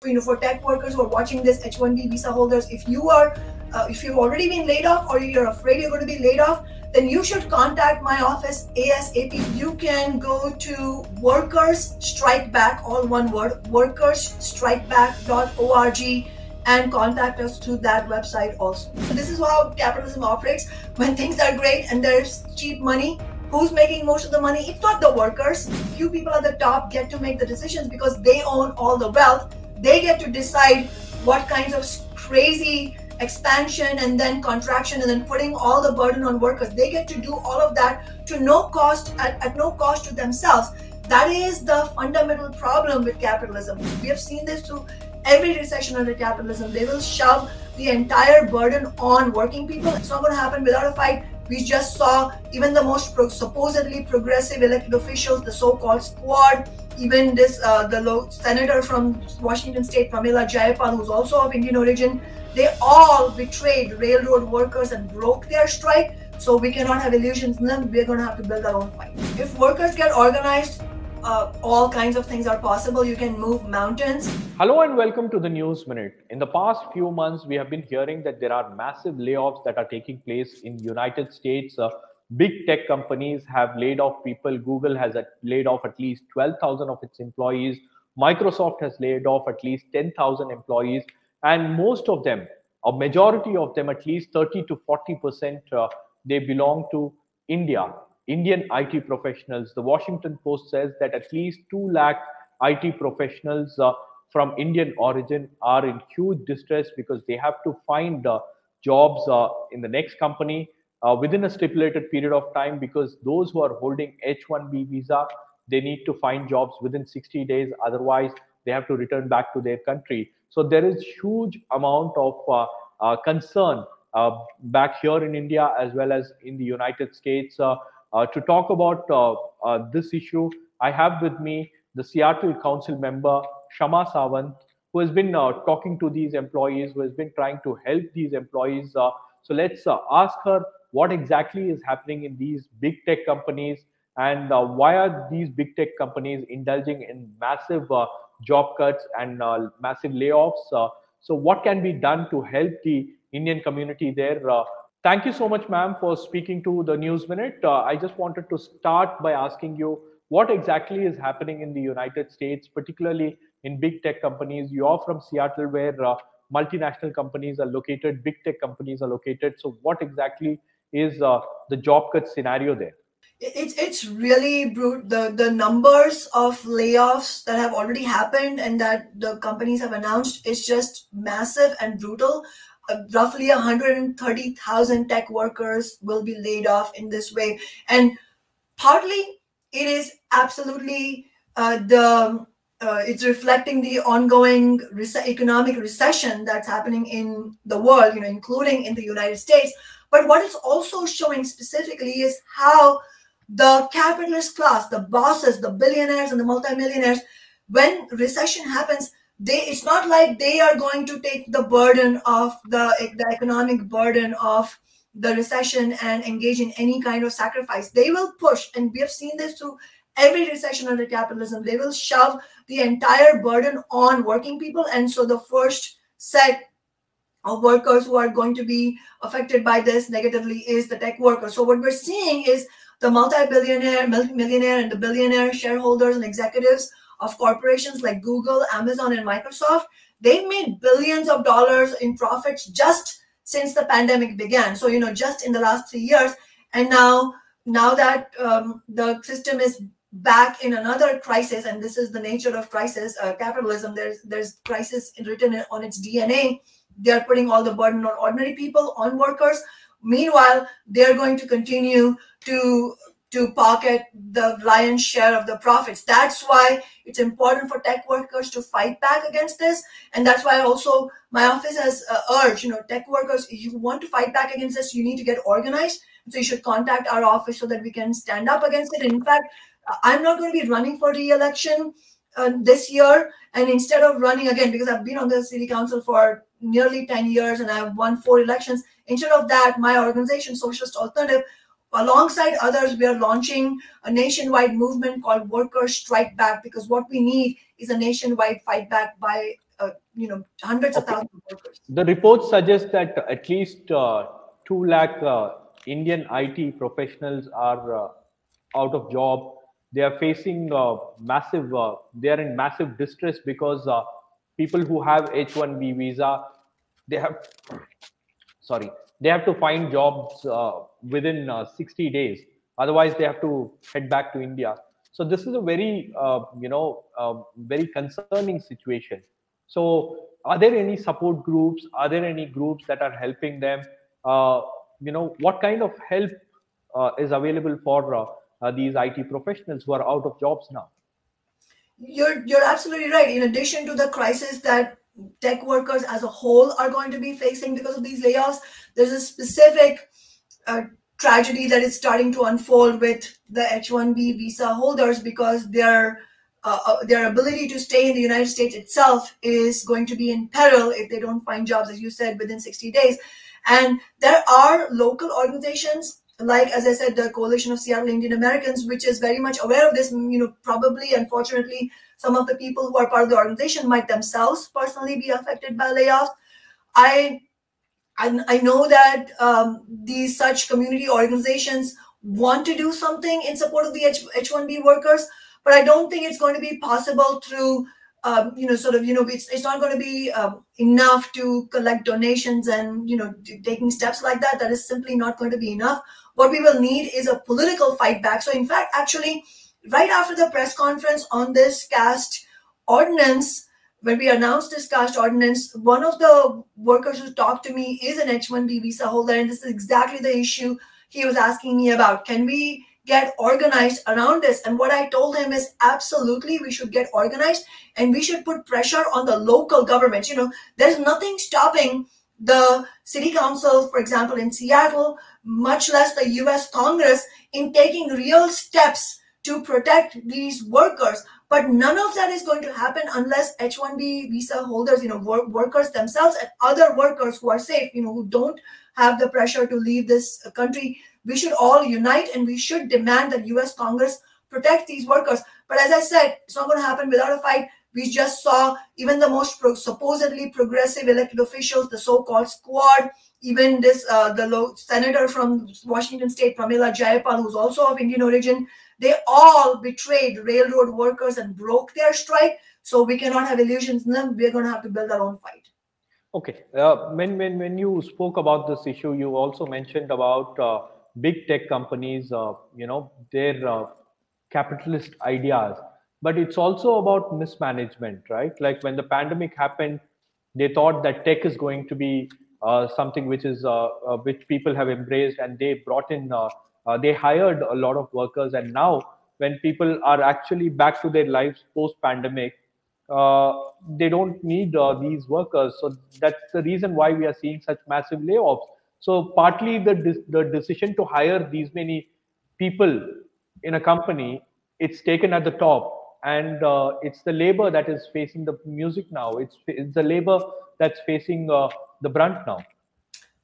For tech workers who are watching this, H-1B visa holders, if you've already been laid off or you're afraid you're going to be laid off, then you should contact my office ASAP. You can go to Workers Strike Back, all one word, workersstrikeback.org, and contact us through that website also. So this is how capitalism operates. When things are great and there's cheap money, who's making most of the money? It's not the workers. Few people at the top get to make the decisions because they own all the wealth. They get to decide what kinds of crazy expansion and then contraction and then putting all the burden on workers. They get to do all of that to no cost, at no cost to themselves. That is the fundamental problem with capitalism. We have seen this through every recession under capitalism. They will shove the entire burden on working people. It's not going to happen without a fight. We just saw even the most supposedly progressive elected officials, the so-called squad, even this the senator from Washington State, Pramila Jayapal, who's also of Indian origin, they all betrayed railroad workers and broke their strike. So we cannot have illusions in them. We're going to have to build our own fight. If workers get organized, all kinds of things are possible. You can move mountains. Hello and welcome to the News Minute. In the past few months, we have been hearing that there are massive layoffs that are taking place in the United States. Big tech companies have laid off people. Google has laid off at least 12,000 of its employees. Microsoft has laid off at least 10,000 employees. And most of them, a majority of them, at least 30 to 40%, they belong to India. Indian IT professionals. The Washington Post says that at least 2 lakh IT professionals from Indian origin are in huge distress because they have to find jobs in the next company within a stipulated period of time, because those who are holding H-1B visa, they need to find jobs within 60 days. Otherwise, they have to return back to their country. So there is huge amount of concern back here in India as well as in the United States. To talk about this issue, I have with me the Seattle Council member, Shama Sawant, who has been talking to these employees, who has been trying to help these employees. So let's ask her what exactly is happening in these big tech companies, and why are these big tech companies indulging in massive job cuts and massive layoffs. So what can be done to help the Indian community there? Thank you so much, ma'am, for speaking to the News Minute. I just wanted to start by asking you what exactly is happening in the United States, particularly in big tech companies. You are from Seattle, where multinational companies are located, big tech companies are located. So what exactly is the job cut scenario there? It's really brutal. The numbers of layoffs that have already happened and that the companies have announced is just massive and brutal. Roughly 130,000 tech workers will be laid off in this way, and partly it is absolutely it's reflecting the ongoing economic recession that's happening in the world, including in the United States. But what it's also showing specifically is how the capitalist class, the bosses, the billionaires and the multimillionaires, when recession happens, it's not like they are going to take the burden of the economic burden of the recession and engage in any kind of sacrifice. They will push, and we have seen this through every recession under capitalism. They will shove the entire burden on working people. And so the first set of workers who are going to be affected by this negatively is the tech workers. So what we're seeing is the multi-billionaire, millionaire, and the billionaire shareholders and executives of corporations like Google, Amazon, and Microsoft, they've made billions of dollars in profits just since the pandemic began. So, just in the last 3 years. And now that the system is back in another crisis, and this is the nature of crisis, capitalism, there's crisis written on its DNA. They're putting all the burden on ordinary people, on workers. Meanwhile, they're going to continue to pocket the lion's share of the profits. That's why it's important for tech workers to fight back against this. And that's why also my office has urged, tech workers, if you want to fight back against this, you need to get organized. So you should contact our office so that we can stand up against it. In fact, I'm not going to be running for re-election this year. And instead of running again, because I've been on the city council for nearly 10 years and I've won 4 elections, instead of that, my organization, Socialist Alternative, alongside others, we are launching a nationwide movement called Workers Strike Back, because what we need is a nationwide fight back by hundreds of Okay. thousands of workers. The report suggests that at least 2 lakh Indian IT professionals are out of job. They are facing they are in massive distress because people who have H-1B visa, they have, sorry, they have to find jobs within 60 days. Otherwise, they have to head back to India. So this is a very, very concerning situation. So are there any support groups? Are there any groups that are helping them? Uh, what kind of help is available for these IT professionals who are out of jobs now? You're absolutely right. In addition to the crisis that tech workers as a whole are going to be facing because of these layoffs, there's a specific uh, tragedy that is starting to unfold with the H-1B visa holders, because their ability to stay in the United States itself is going to be in peril if they don't find jobs, as you said, within 60 days. And there are local organizations like, as I said, the Coalition of Seattle Indian Americans, which is very much aware of this. Probably, unfortunately, some of the people who are part of the organization might themselves personally be affected by layoffs. I know that these such community organizations want to do something in support of the H-1B workers, but I don't think it's going to be possible through, it's not going to be enough to collect donations and, taking steps like that. That is simply not going to be enough. What we will need is a political fight back. So in fact, actually, right after the press conference on this caste ordinance, when we announced this caste ordinance, one of the workers who talked to me is an H-1B visa holder, and this is exactly the issue he was asking me about. Can we get organized around this? And what I told him is, absolutely, we should get organized, and we should put pressure on the local governments. There's nothing stopping the city council, for example, in Seattle, much less the US Congress, in taking real steps to protect these workers. But none of that is going to happen unless H-1B visa holders, workers themselves and other workers who are safe, who don't have the pressure to leave this country. We should all unite, and we should demand that US Congress protect these workers. But as I said, it's not going to happen without a fight. We just saw even the most supposedly progressive elected officials, the so-called squad, even this senator from Washington State, Pramila Jayapal, who's also of Indian origin, they all betrayed railroad workers and broke their strike. So we cannot have illusions in them. We're going to have to build our own fight. Okay. When you spoke about this issue, you also mentioned about big tech companies, their capitalist ideas. But it's also about mismanagement, right? Like when the pandemic happened, they thought that tech is going to be something which people have embraced, and they brought in, they hired a lot of workers. And now, when people are actually back to their lives post-pandemic, they don't need these workers. So that's the reason why we are seeing such massive layoffs. So partly the decision to hire these many people in a company, it's taken at the top, and it's the labor that is facing the music now. It's the labor that's facing the brunt now.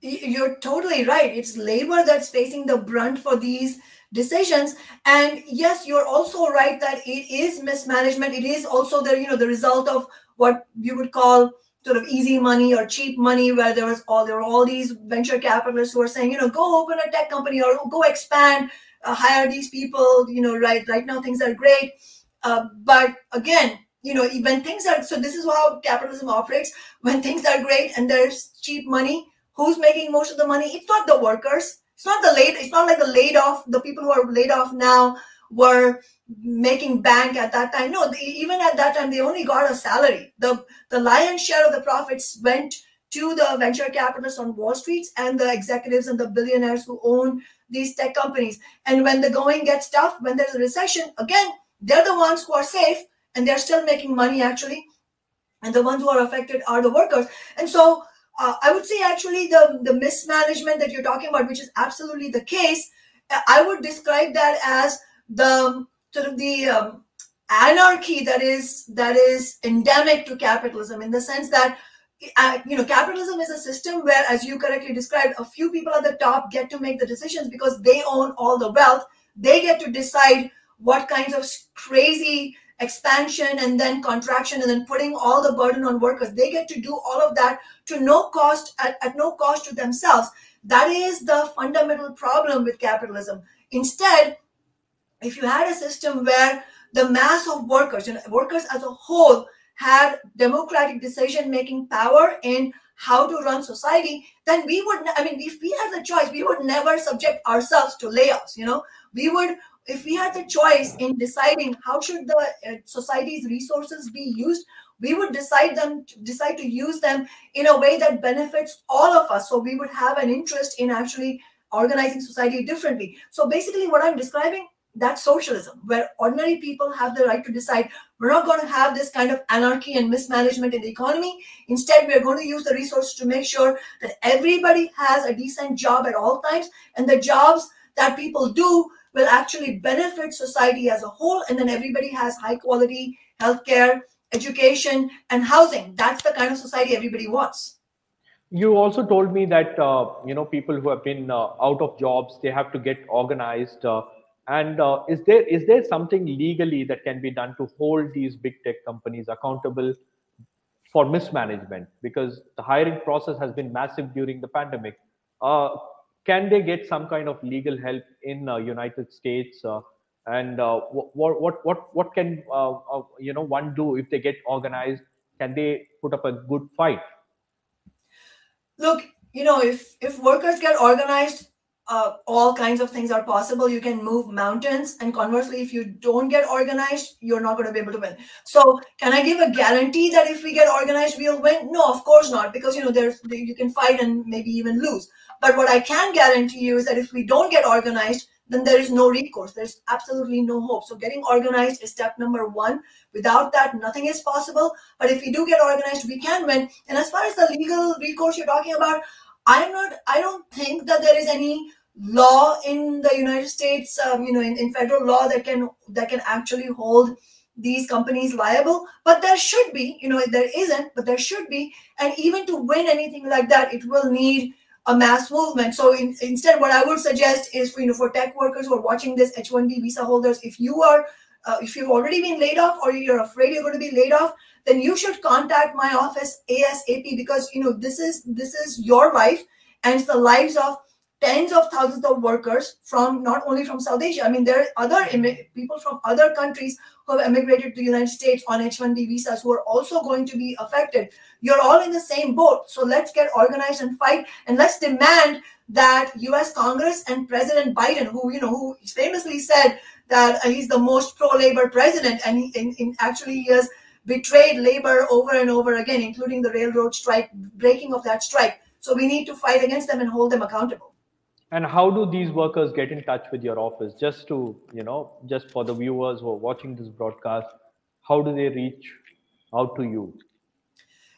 You're totally right. It's labor that's facing the brunt for these decisions. And yes, you're also right that it is mismanagement. It is also the result of what you would call sort of easy money or cheap money, where there were all these venture capitalists who are saying, go open a tech company or go expand, hire these people. Right now things are great, but again, when things are, so this is how capitalism operates. When things are great and there's cheap money, who's making most of the money? It's not the workers. It's not like the laid off. The people who are laid off now were making bank at that time. No, even at that time, they only got a salary. The lion's share of the profits went to the venture capitalists on Wall Street and the executives and the billionaires who own these tech companies. And when the going gets tough, when there's a recession, again, they're the ones who are safe and they're still making money, actually. And the ones who are affected are the workers. And so I would say, actually, the mismanagement that you're talking about, which is absolutely the case, I would describe that as the sort of the anarchy that is endemic to capitalism, in the sense that capitalism is a system where, as you correctly described, a few people at the top get to make the decisions because they own all the wealth. They get to decide what kinds of crazy expansion and then contraction and then putting all the burden on workers. They get to do all of that to no cost, at no cost to themselves. That is the fundamental problem with capitalism. Instead, if you had a system where the mass of workers and workers as a whole had democratic decision making power in how to run society, then we would, I mean, if we had the choice, we would never subject ourselves to layoffs. We would, if we had the choice in deciding how should the society's resources be used, we would decide to use them in a way that benefits all of us. So we would have an interest in actually organizing society differently. So basically what I'm describing, that's socialism, where ordinary people have the right to decide we're not going to have this kind of anarchy and mismanagement in the economy. Instead, we're going to use the resources to make sure that everybody has a decent job at all times, and the jobs that people do will actually benefit society as a whole, and then everybody has high quality healthcare, education, and housing. That's the kind of society everybody wants. You also told me that people who have been out of jobs, they have to get organized. And is there something legally that can be done to hold these big tech companies accountable for mismanagement? Because the hiring process has been massive during the pandemic. Uh, can they get some kind of legal help in United States? And what can one do if they get organized? Can they put up a good fight? Look, if workers get organized, all kinds of things are possible. You can move mountains, and conversely, if you don't get organized, you're not going to be able to win. So can I give a guarantee that if we get organized we'll win? No, of course not, because you can fight and maybe even lose. But what I can guarantee you is that if we don't get organized, then there is no recourse. There's absolutely no hope. So getting organized is step number one. Without that, nothing is possible. But if we do get organized, we can win. And as far as the legal recourse you're talking about, I don't think that there is any law in the United States, in federal law that can actually hold these companies liable. But there should be, there isn't, but there should be. And even to win anything like that, it will need a mass movement. So instead, what I would suggest is for tech workers who are watching this, H-1B visa holders, if you've already been laid off or you're afraid you're going to be laid off, then you should contact my office ASAP, because this is your life, and it's the lives of tens of thousands of workers from not only from South Asia. I mean, there are other people from other countries who have immigrated to the United States on H-1B visas who are also going to be affected. You're all in the same boat. So let's get organized and fight, and let's demand that U.S. Congress and President Biden, who famously said that he's the most pro-labor president, and he has betrayed labor over and over again, including the railroad strike, breaking of that strike. So we need to fight against them and hold them accountable. And how do these workers get in touch with your office? Just for the viewers who are watching this broadcast, how do they reach out to you?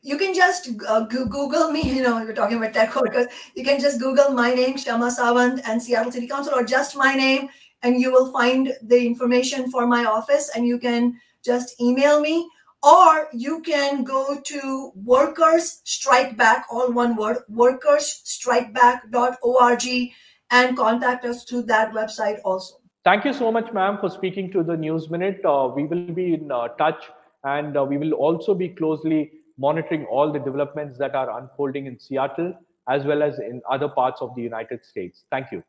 You can just Google me. We're talking about tech workers. You can just Google my name, Kshama Sawant, and Seattle City Council, or just my name, and you will find the information for my office, and you can just email me. Or you can go to Workers Strike Back, all one word, workersstrikeback.org, and contact us through that website also. Thank you so much, ma'am, for speaking to the News Minute. We will be in touch, and we will also be closely monitoring all the developments that are unfolding in Seattle as well as in other parts of the United States. Thank you.